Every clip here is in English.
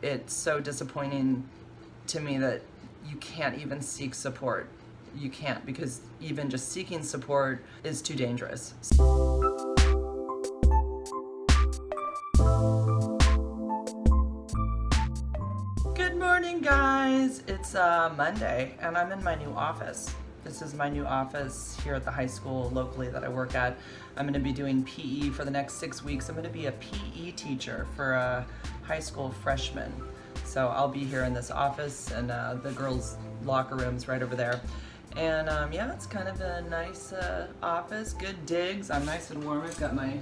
it's so disappointing to me that you can't even seek support. You can't, because even just seeking support is too dangerous. Good morning, guys. It's Monday, and I'm in my new office. This is my new office here at the high school locally that I work at. I'm going to be doing PE for the next 6 weeks. I'm going to be a PE teacher for a high school freshman. So I'll be here in this office, and the girls' locker room's right over there. And yeah, it's kind of a nice office, good digs. I'm nice and warm. I've got my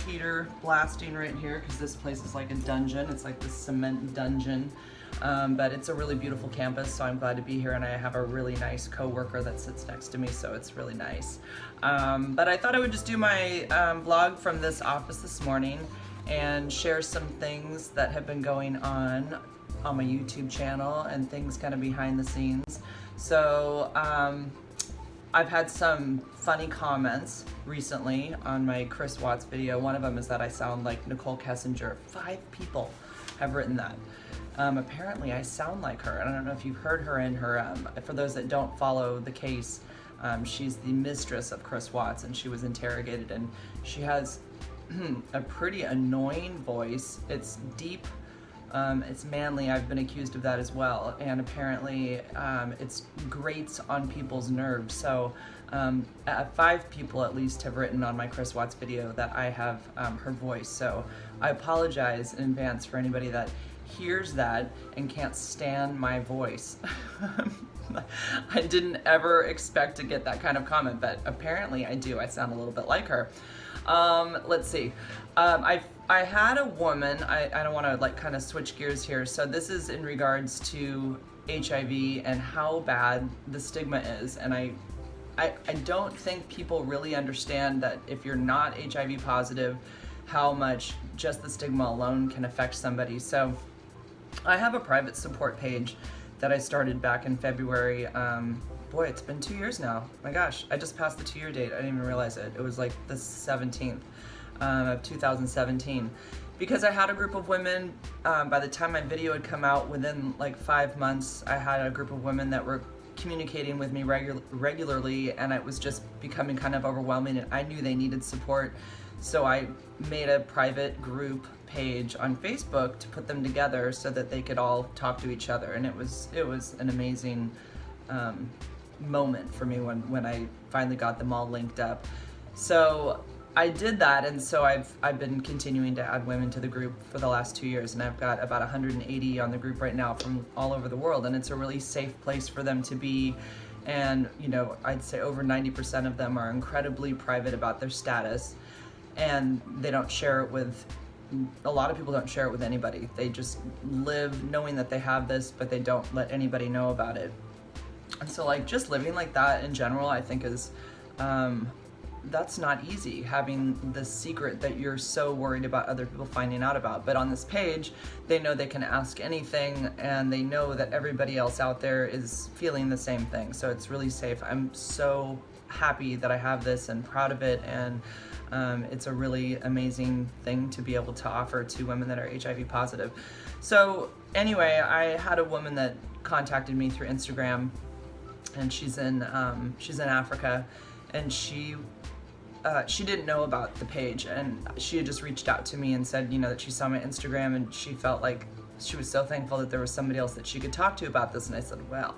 heater blasting right here because this place is like a dungeon. It's like the cement dungeon. But it's a really beautiful campus, so I'm glad to be here, and I have a really nice coworker that sits next to me, so it's really nice. But I thought I would just do my vlog from this office this morning and share some things that have been going on my YouTube channel and things kind of behind the scenes. So I've had some funny comments recently on my Chris Watts video. One of them is that I sound like Nicole Kessinger. 5 people have written that. Apparently I sound like her. I don't know if you've heard her in her, for those that don't follow the case, she's the mistress of Chris Watts, and she was interrogated, and she has a pretty annoying voice. It's deep, it's manly. I've been accused of that as well, and apparently it's grates on people's nerves. So 5 people at least have written on my Chris Watts video that I have her voice. So I apologize in advance for anybody that hears that and can't stand my voice. I didn't ever expect to get that kind of comment, but apparently I do. I sound a little bit like her. Let's see. I had a woman, I don't want to like kind of switch gears here. So this is in regards to HIV and how bad the stigma is. And I don't think people really understand that if you're not HIV positive, how much just the stigma alone can affect somebody. So I have a private support page that I started back in February. Boy, it's been 2 years now. My gosh, I just passed the 2-year date. I didn't even realize it. It was like the 17th of 2017. Because I had a group of women, by the time my video had come out, within like 5 months, I had a group of women that were communicating with me regularly, and it was just becoming kind of overwhelming, and I knew they needed support. So I made a private group page on Facebook to put them together so that they could all talk to each other, and it was an amazing moment for me when I finally got them all linked up. So I did that, and so I've been continuing to add women to the group for the last 2 years, and I've got about 180 on the group right now from all over the world, and it's a really safe place for them to be. And you know, I'd say over 90% of them are incredibly private about their status, and they don't share it with, a lot of people don't share it with anybody. They just live knowing that they have this, but they don't let anybody know about it. And so like just living like that in general, I think is, that's not easy, having the secret that you're so worried about other people finding out about. But on this page, they know they can ask anything, and they know that everybody else out there is feeling the same thing. So it's really safe. I'm so happy that I have this and proud of it, and it's a really amazing thing to be able to offer to women that are HIV positive. So anyway, I had a woman that contacted me through Instagram, and she's in Africa, and she didn't know about the page, and she had just reached out to me and said, you know, that she saw my Instagram and she felt like she was so thankful that there was somebody else that she could talk to about this. And I said, well,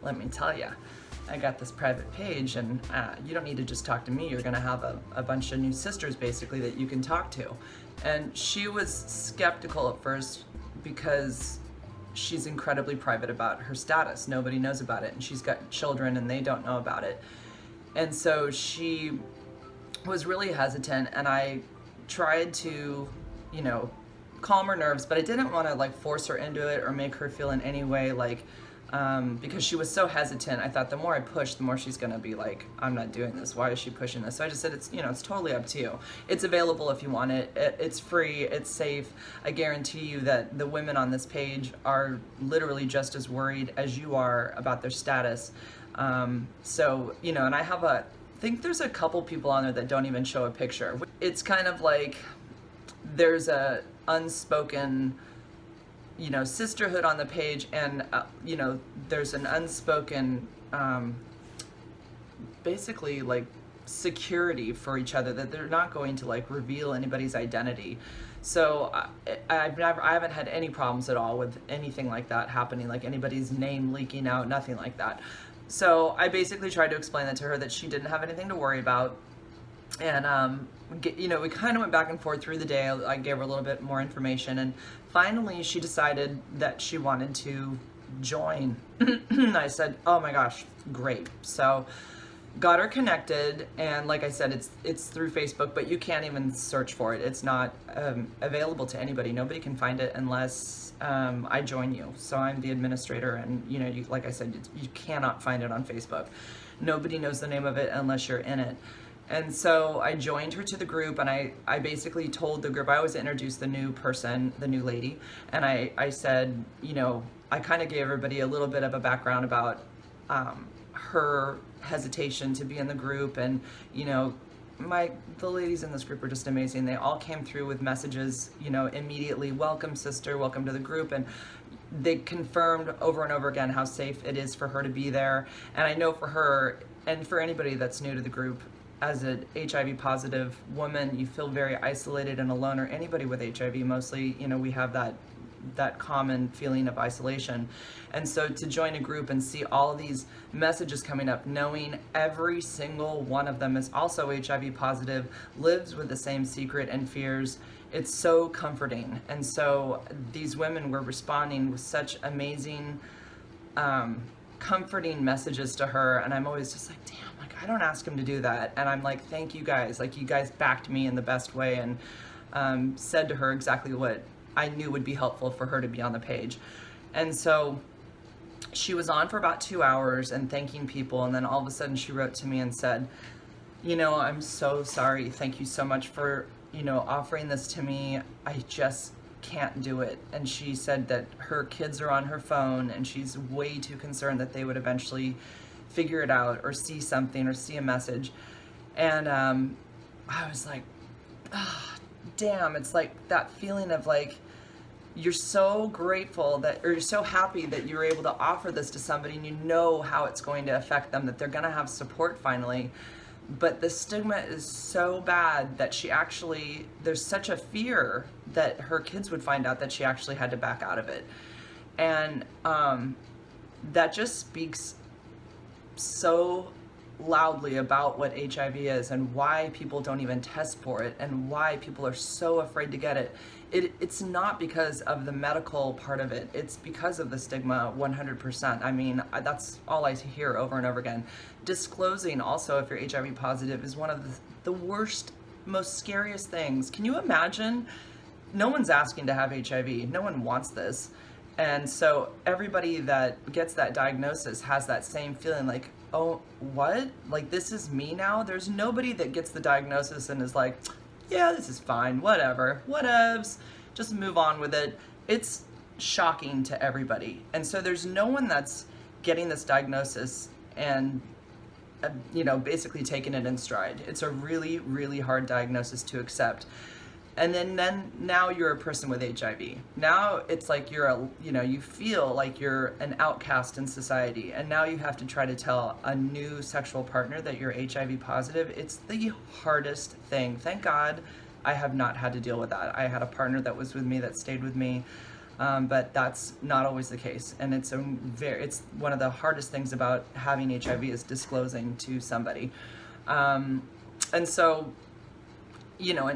let me tell you, I got this private page, and you don't need to just talk to me. You're gonna have a bunch of new sisters basically that you can talk to. And she was skeptical at first because she's incredibly private about her status. Nobody knows about it, and she's got children and they don't know about it. And so she was really hesitant, and I tried to, you know, calm her nerves, but I didn't want to like force her into it or make her feel in any way like, because she was so hesitant. I thought the more I push, the more she's gonna be like, I'm not doing this. Why is she pushing this? So I just said, it's, you know, it's totally up to you. It's available if you want it. It's free. It's safe. I guarantee you that the women on this page are literally just as worried as you are about their status. So, you know, and I think there's a couple people on there that don't even show a picture. It's kind of like there's a unspoken sisterhood on the page, and there's an unspoken basically like security for each other, that they're not going to like reveal anybody's identity. So I haven't had any problems at all with anything like that happening, like anybody's name leaking out, nothing like that. So I basically tried to explain that to her, that she didn't have anything to worry about. And we kind of went back and forth through the day. I gave her a little bit more information, and finally she decided that she wanted to join. I said, oh my gosh, great. So got her connected, and like I said, it's through Facebook, but you can't even search for it. It's not available to anybody. Nobody can find it unless I join you. So I'm the administrator, and like I said, you cannot find it on Facebook. Nobody knows the name of it unless you're in it. And so I joined her to the group, and I basically told the group, I always introduce the new person, the new lady, and I said, I kind of gave everybody a little bit of a background about her hesitation to be in the group. And the ladies in this group are just amazing. They all came through with messages, immediately, welcome sister, welcome to the group. And they confirmed over and over again how safe it is for her to be there. And I know for her, and for anybody that's new to the group, as an HIV positive woman, you feel very isolated and alone, or anybody with HIV mostly, we have that common feeling of isolation. And so to join a group and see all of these messages coming up, knowing every single one of them is also HIV positive, lives with the same secret and fears, it's so comforting. And so these women were responding with such amazing, comforting messages to her, and I'm always just like, damn, like I don't ask him to do that. And I'm like, thank you guys, like you guys backed me in the best way, and said to her exactly what I knew would be helpful for her to be on the page. And so she was on for about 2 hours and thanking people, and then all of a sudden she wrote to me and said, I'm so sorry, thank you so much for offering this to me, I just can't do it. And she said that her kids are on her phone, and she's way too concerned that they would eventually figure it out or see something or see a message. And I was like, oh, damn, it's like that feeling of like, you're so grateful that, or you're so happy that you were able to offer this to somebody, and you know how it's going to affect them, that they're going to have support finally. But the stigma is so bad that there's such a fear that her kids would find out that she actually had to back out of it. And that just speaks so loudly about what HIV is, and why people don't even test for it, and why people are so afraid to get it. It's not because of the medical part of it, it's because of the stigma 100%. I mean, that's all I hear over and over again. Disclosing also if you're HIV positive is one of the worst, most scariest things. Can you imagine? No one's asking to have HIV, no one wants this. And so everybody that gets that diagnosis has that same feeling like, oh, what? Like, this is me now? There's nobody that gets the diagnosis and is like, yeah, this is fine, whatever, whatevs, just move on with it. It's shocking to everybody. And so there's no one that's getting this diagnosis and, basically taking it in stride. It's a really, really hard diagnosis to accept. And then now you're a person with HIV. Now it's like you feel like you're an outcast in society. And now you have to try to tell a new sexual partner that you're HIV positive. It's the hardest thing. Thank God I have not had to deal with that. I had a partner that was with me, that stayed with me. But that's not always the case. And it's one of the hardest things about having HIV is disclosing to somebody. And so,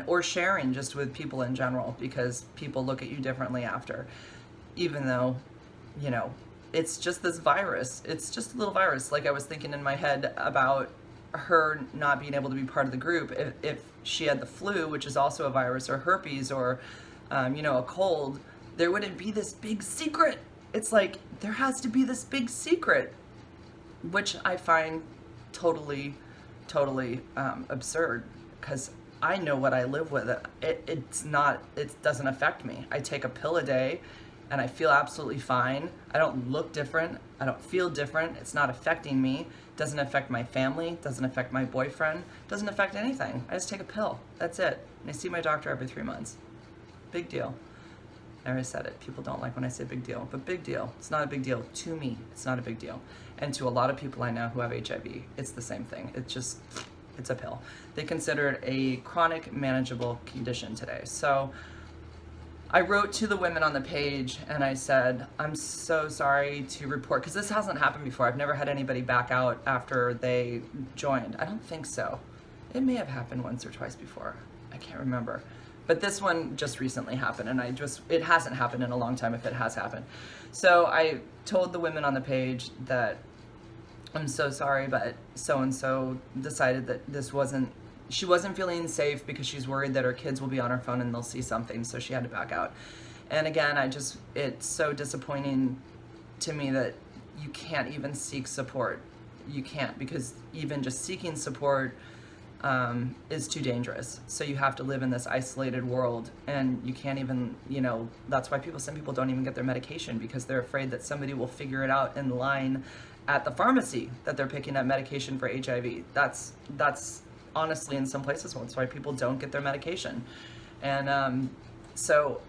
or sharing just with people in general, because people look at you differently after, even though, it's just this virus. It's just a little virus. Like, I was thinking in my head about her not being able to be part of the group. If she had the flu, which is also a virus, or herpes, or, a cold, there wouldn't be this big secret. It's like, there has to be this big secret, which I find totally absurd, because I know what I live with. It doesn't affect me. I take a pill a day and I feel absolutely fine. I don't look different. I don't feel different. It's not affecting me. It doesn't affect my family. It doesn't affect my boyfriend. It doesn't affect anything. I just take a pill. That's it. And I see my doctor every 3 months. Big deal. I already said it. People don't like when I say big deal, but big deal. It's not a big deal. To me, it's not a big deal. And to a lot of people I know who have HIV, it's the same thing. It's a pill. They consider it a chronic manageable condition today. So I wrote to the women on the page and I said, I'm so sorry to report, because this hasn't happened before. I've never had anybody back out after they joined. I don't think so. It may have happened once or twice before. I can't remember. But this one just recently happened, and it hasn't happened in a long time if it has happened. So I told the women on the page that I'm so sorry, but so-and-so decided that she wasn't feeling safe because she's worried that her kids will be on her phone and they'll see something, so she had to back out. And again, it's so disappointing to me that you can't even seek support. You can't, because even just seeking support is too dangerous. So you have to live in this isolated world, and you can't even, that's why some people don't even get their medication, because they're afraid that somebody will figure it out in line at the pharmacy that they're picking up medication for HIV. That's honestly in some places that's why people don't get their medication. And so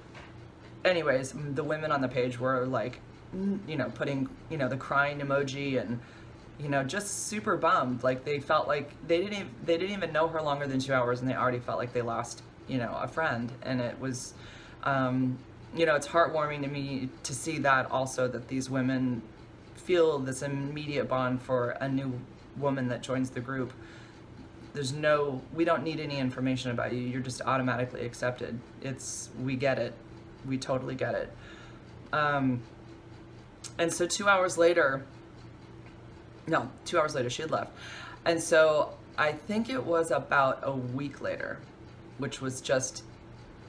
anyways, the women on the page were like, putting, the crying emoji and, just super bummed. Like they felt like they didn't even know her longer than 2 hours, and they already felt like they lost, a friend. And it was, it's heartwarming to me to see that also, that these women feel this immediate bond for a new woman that joins the group. We don't need any information about you. You're just automatically accepted. We get it. We totally get it. And so 2 hours later, she had left. And so I think it was about a week later, which was just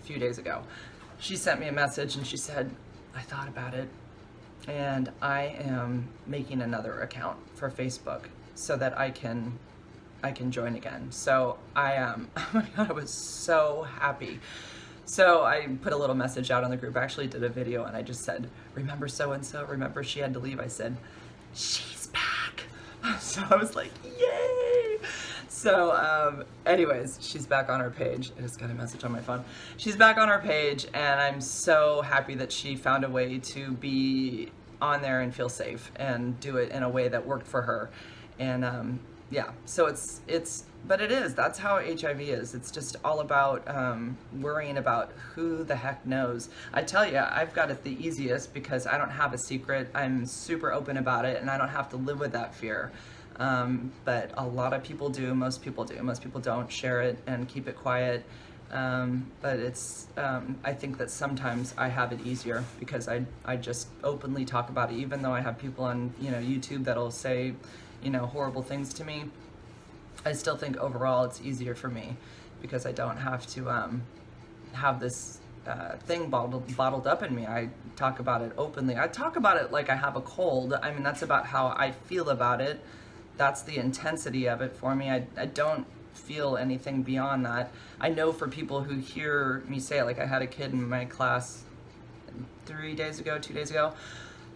a few days ago, she sent me a message and she said, I thought about it, and I am making another account for Facebook so that I can join again. So oh my God, I was so happy. So I put a little message out on the group. I actually did a video and I just said, remember so-and-so? Remember she had to leave? I said, she's back. So I was like, yay. So anyways, she's back on her page. I just got a message on my phone. She's back on her page, and I'm so happy that she found a way to be on there and feel safe and do it in a way that worked for her. And yeah, so that's how HIV is. It's just all about worrying about who the heck knows. I tell you, I've got it the easiest because I don't have a secret. I'm super open about it, and I don't have to live with that fear. But a lot of people do. Most people do. Most people don't share it and keep it quiet. But I think that sometimes I have it easier because I just openly talk about it, even though I have people on YouTube that'll say horrible things to me. I still think overall it's easier for me because I don't have to have this thing bottled up in me. I talk about it openly. I talk about it like I have a cold. I mean, that's about how I feel about it. That's the intensity of it for me. I don't feel anything beyond that. I know for people who hear me say it, like I had a kid in my class 2 days ago,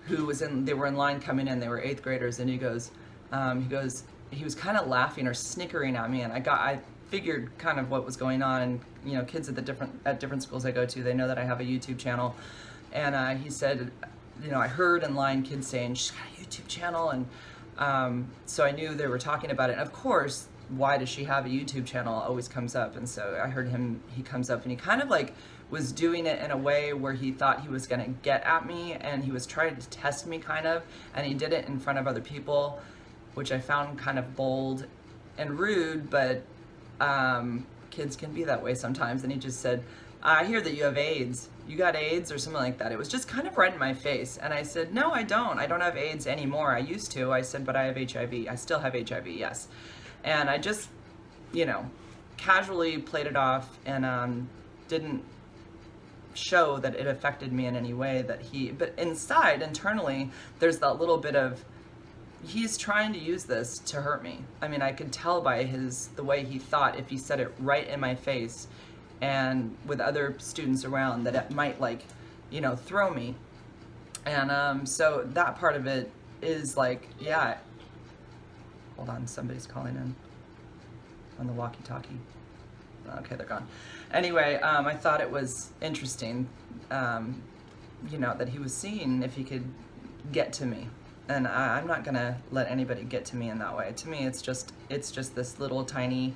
they were in line coming in, they were 8th graders, and he was kind of laughing or snickering at me, and I figured kind of what was going on. And kids at different schools I go to, they know that I have a YouTube channel, and he said, I heard in line kids saying she's got a YouTube channel, and so I knew they were talking about it. And of course, why does she have a YouTube channel always comes up. And so I heard he comes up and he kind of like was doing it in a way where he thought he was gonna get at me, and he was trying to test me kind of, and he did it in front of other people, which I found kind of bold and rude, but kids can be that way sometimes. And he just said, I hear that you have AIDS. You got AIDS or something like that. It was just kind of right in my face. And I said, no, I don't. I don't have AIDS anymore. I used to. I said, but I have HIV. I still have HIV, yes. And I just, casually played it off and didn't show that it affected me in any way but internally, there's that little bit of, he's trying to use this to hurt me. I mean, I could tell by the way he thought if he said it right in my face and with other students around that it might throw me. And so that part of it is like, yeah, hold on, somebody's calling in on the walkie-talkie. Okay, they're gone. Anyway, I thought it was interesting that he was seeing if he could get to me. And I'm not gonna let anybody get to me in that way. To me, it's just this little tiny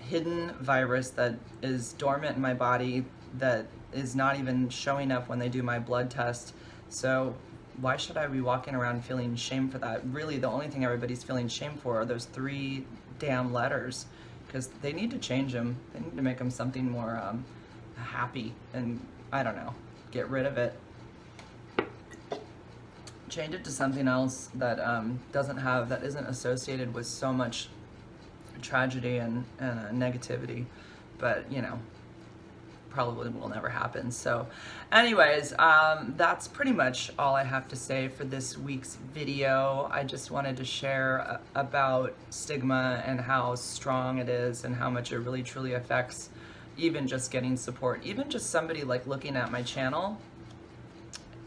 hidden virus that is dormant in my body that is not even showing up when they do my blood test. So why should I be walking around feeling shame for that? Really, the only thing everybody's feeling shame for are those 3 damn letters, because they need to change them. They need to make them something more happy, and I don't know, get rid of it. Change it to something else that that isn't associated with so much tragedy and negativity. But probably will never happen. So anyways, that's pretty much all I have to say for this week's video. I just wanted to share about stigma and how strong it is and how much it really truly affects even just getting support, even just somebody like looking at my channel.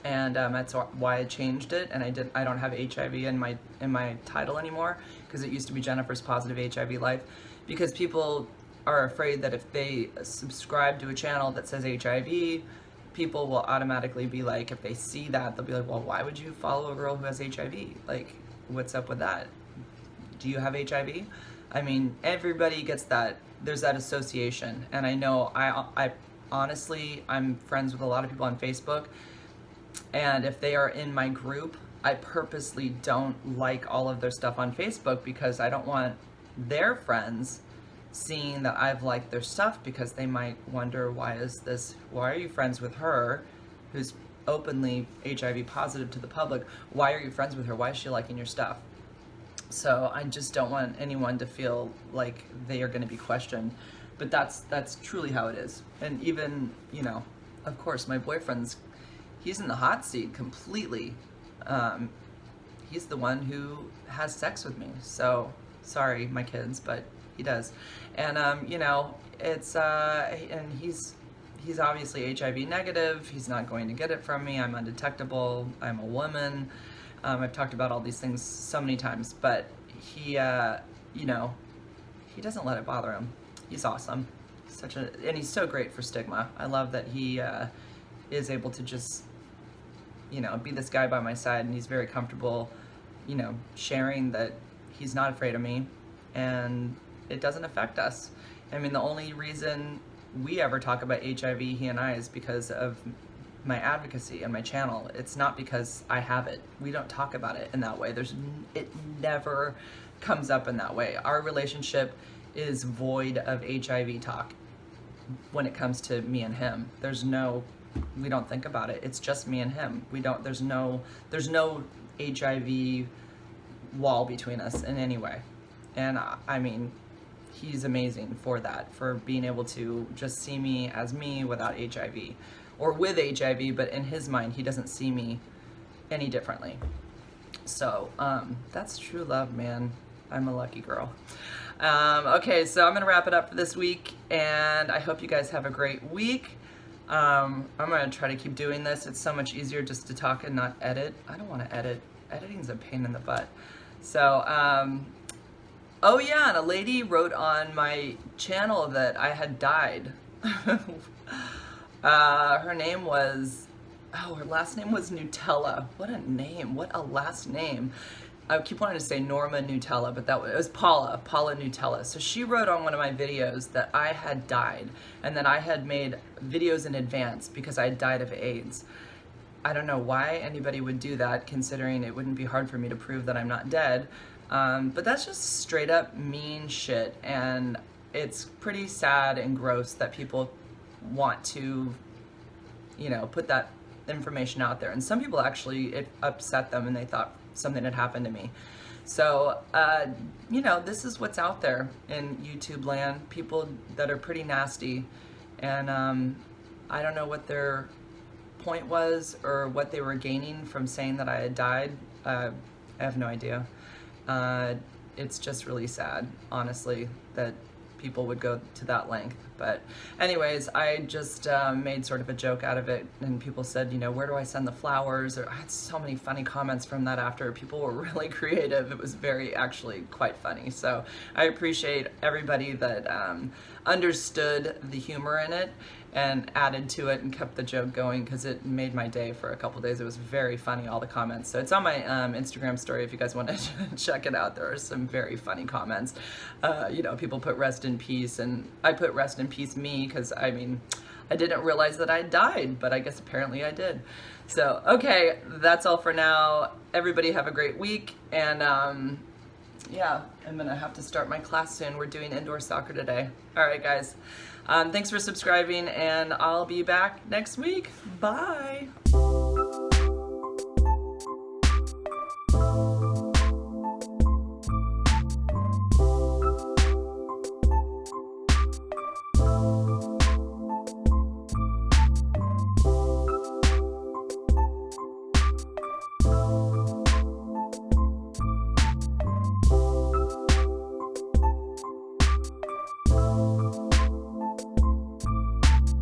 And that's why I changed it, and I don't have HIV in my title anymore, because it used to be Jennifer's Positive HIV Life, because people are afraid that if they subscribe to a channel that says HIV, people will automatically be like, if they see that, they'll be like, well, why would you follow a girl who has HIV? Like, what's up with that? Do you have HIV? I mean, everybody gets that. There's that association, and I know I honestly, I'm friends with a lot of people on Facebook. And if they are in my group, I purposely don't like all of their stuff on Facebook, because I don't want their friends seeing that I've liked their stuff, because they might wonder, why are you friends with her, who's openly HIV positive to the public? Why are you friends with her? Why is she liking your stuff? So I just don't want anyone to feel like they are going to be questioned. But that's truly how it is. And even, of course, my boyfriend's, he's in the hot seat completely. He's the one who has sex with me. So, sorry, my kids, but he does. And, it's, and he's obviously HIV negative. He's not going to get it from me. I'm undetectable. I'm a woman. I've talked about all these things so many times, but he, he doesn't let it bother him. He's awesome. And he's so great for Stigma. I love that he, is able to just, be this guy by my side, and he's very comfortable, sharing that he's not afraid of me, and it doesn't affect us. I mean, the only reason we ever talk about HIV, he and I, is because of my advocacy and my channel. It's not because I have it. We don't talk about it in that way. It never comes up in that way. Our relationship is void of HIV talk when it comes to me and him. We don't think about it. It's just me and him. There's no HIV wall between us in any way. And I mean, he's amazing for that, for being able to just see me as me without HIV, or with HIV, but in his mind, he doesn't see me any differently. So that's true love, man. I'm a lucky girl. Okay, so I'm gonna wrap it up for this week, and I hope you guys have a great week. I'm gonna try to keep doing this. It's so much easier just to talk and not edit. I don't want to edit. Editing's a pain in the butt. So, oh yeah, and a lady wrote on my channel that I had died. Her name was, her last name was Nutella. What a name, what a last name. I keep wanting to say Norma Nutella, but it was Paula Nutella. So she wrote on one of my videos that I had died, and that I had made videos in advance because I had died of AIDS. I don't know why anybody would do that, considering it wouldn't be hard for me to prove that I'm not dead. But that's just straight up mean shit, and it's pretty sad and gross that people want to, put that information out there. And some people actually, it upset them, and they thought something had happened to me. So, this is what's out there in YouTube land, people that are pretty nasty, and I don't know what their point was or what they were gaining from saying that I had died. I have no idea. It's just really sad, honestly, that people would go to that length. But anyways, I just made sort of a joke out of it, and people said, where do I send the flowers? Or I had so many funny comments from that after. People were really creative. It was actually quite funny. So I appreciate everybody that understood the humor in it and added to it and kept the joke going because it made my day for a couple days. It was very funny, all the comments. So it's on my Instagram story if you guys want to check it out. There are some very funny comments. People put rest in peace, and I put rest in peace me because, I didn't realize that I died, but I guess apparently I did. So, okay, that's all for now. Everybody have a great week, and I'm gonna have to start my class soon. We're doing indoor soccer today. All right, guys. Thanks for subscribing, and I'll be back next week. Bye.